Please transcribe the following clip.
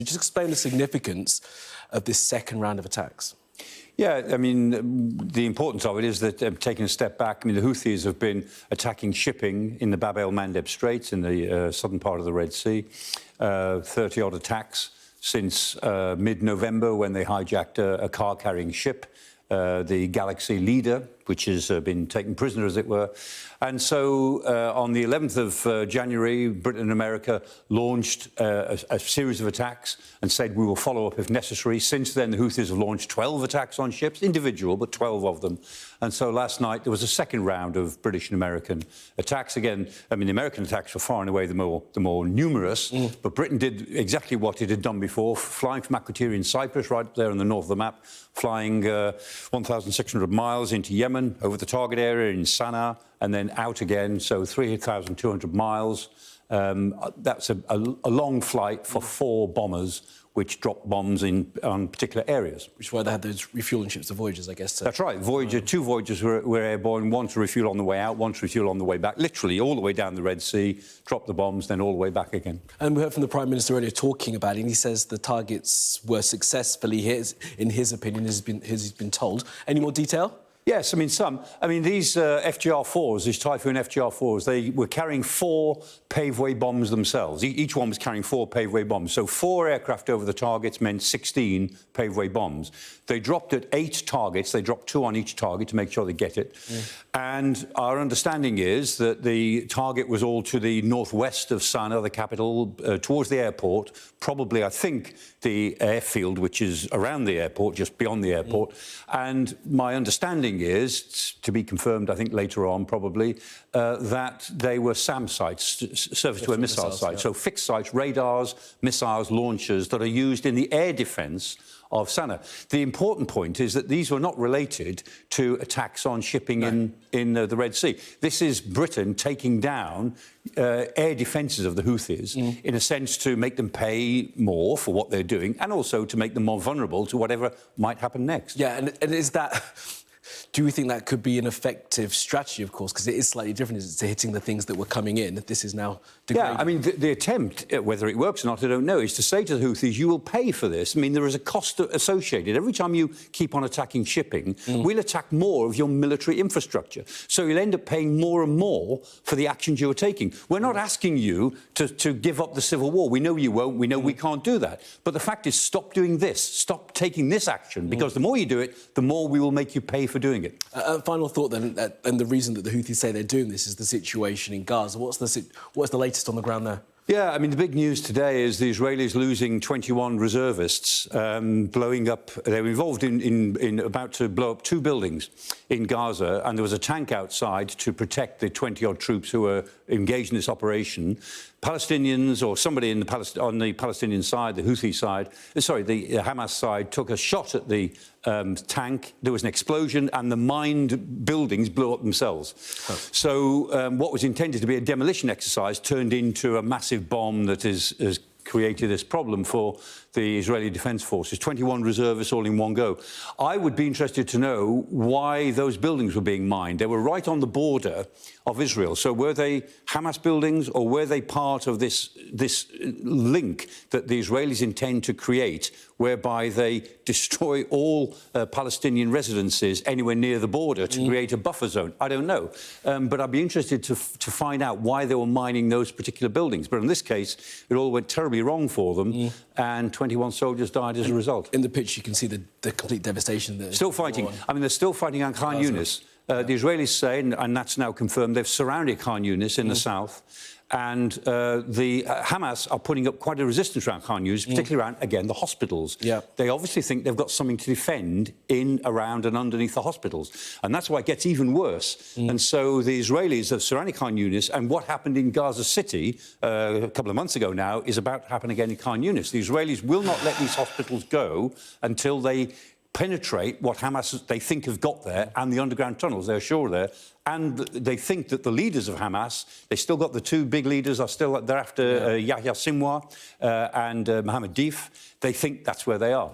Just explain the significance of this second round of attacks. Yeah, I mean, the importance of it is that, taking a step back, I mean, the Houthis have been attacking shipping in the Bab el-Mandeb Straits in the southern part of the Red Sea. 30-odd attacks since mid-November when they hijacked a car-carrying ship, the Galaxy Leader, which has been taken prisoner, as it were. And so on the 11th of January, Britain and America launched a series of attacks and said we will follow up if necessary. Since then, the Houthis have launched 12 attacks on ships, individual, but 12 of them. And so last night, there was a second round of British and American attacks. Again, I mean, the American attacks were far and away the more numerous, but Britain did exactly what it had done before, flying from Akrotiri in Cyprus, right up there in the north of the map, flying 1,600 miles into Yemen, over the target area in Sana'a, and then out again, so 3,200 miles. That's a long flight for 4 bombers, which dropped bombs on particular areas. Which is why they had those refueling ships, the Voyagers, I guess. That's right. Two Voyagers were airborne, one to refuel on the way out, one to refuel on the way back, literally all the way down the Red Sea, drop the bombs, then all the way back again. And we heard from the Prime Minister earlier talking about it, and he says the targets were successfully hit, in his opinion, as he's been told. Any more detail? Yes, I mean, some. I mean, these FGR-4s, these Typhoon FGR-4s, they were carrying 4 paveway bombs themselves. Each one was carrying 4 paveway bombs. So 4 aircraft over the targets meant 16 paveway bombs. They dropped at 8 targets. They dropped 2 on each target to make sure they get it. And our understanding is that the target was all to the northwest of Sana'a, the capital, towards the airport, probably, I think, the airfield, which is around the airport, just beyond the airport. And my understanding is, to be confirmed, I think, later on, probably, that they were SAM sites, surface-to-air missile sites. Yeah. So fixed sites, radars, missiles, launchers that are used in the air defence of Sana'a. The important point is that these were not related to attacks on shipping in the Red Sea. This is Britain taking down air defences of the Houthis, in a sense to make them pay more for what they're doing and also to make them more vulnerable to whatever might happen next. Yeah, and is that... Do you think that could be an effective strategy, of course, because it is slightly different to hitting the things that were coming in? This is now degrading. Yeah, I mean, the attempt, whether it works or not, I don't know, is to say to the Houthis, you will pay for this. I mean, there is a cost associated. Every time you keep on attacking shipping, we'll attack more of your military infrastructure. So you'll end up paying more and more for the actions you're taking. We're not asking you to give up the civil war. We know you won't. We know we can't do that. But the fact is, stop doing this. Stop taking this action, because the more you do it, the more we will make you pay for doing it. Final thought then, and the reason that the Houthis say they're doing this is the situation in Gaza. What's the latest on the ground there? Yeah, I mean, the big news today is the Israelis losing 21 reservists, blowing up. They were involved in about to blow up 2 buildings in Gaza, and there was a tank outside to protect the 20-odd troops who were engaged in this operation. Palestinians, or somebody on the Palestinian side, the Houthi side, the Hamas side, took a shot at the tank. There was an explosion, and the mined buildings blew up themselves. So what was intended to be a demolition exercise turned into a massive bomb that has created this problem for the Israeli Defence Forces. 21 reservists all in one go. I would be interested to know why those buildings were being mined. They were right on the border of Israel. So were they Hamas buildings, or were they part of this link that the Israelis intend to create, whereby they destroy all Palestinian residences anywhere near the border to create a buffer zone? I don't know. But I'd be interested to find out why they were mining those particular buildings. But in this case, it all went terribly wrong for them, and 21 soldiers died as a result. In the pitch, you can see the complete devastation there. Still fighting. I mean, they're still fighting on Khan Yunis. The Israelis say, and that's now confirmed, they've surrounded Khan Yunis in the south. And the Hamas are putting up quite a resistance around Khan Yunis, particularly around, again, the hospitals. Yeah. They obviously think they've got something to defend in, around and underneath the hospitals. And that's why it gets even worse. And so the Israelis have surrounded Khan Yunis, and what happened in Gaza City a couple of months ago now is about to happen again in Khan Yunis. The Israelis will not let these hospitals go until they penetrate what Hamas, they think, have got there, and the underground tunnels, they're sure there. And they think that the leaders of Hamas, they still got the 2 big leaders, they're after Yahya Sinwar and Mohammed Deif. They think that's where they are.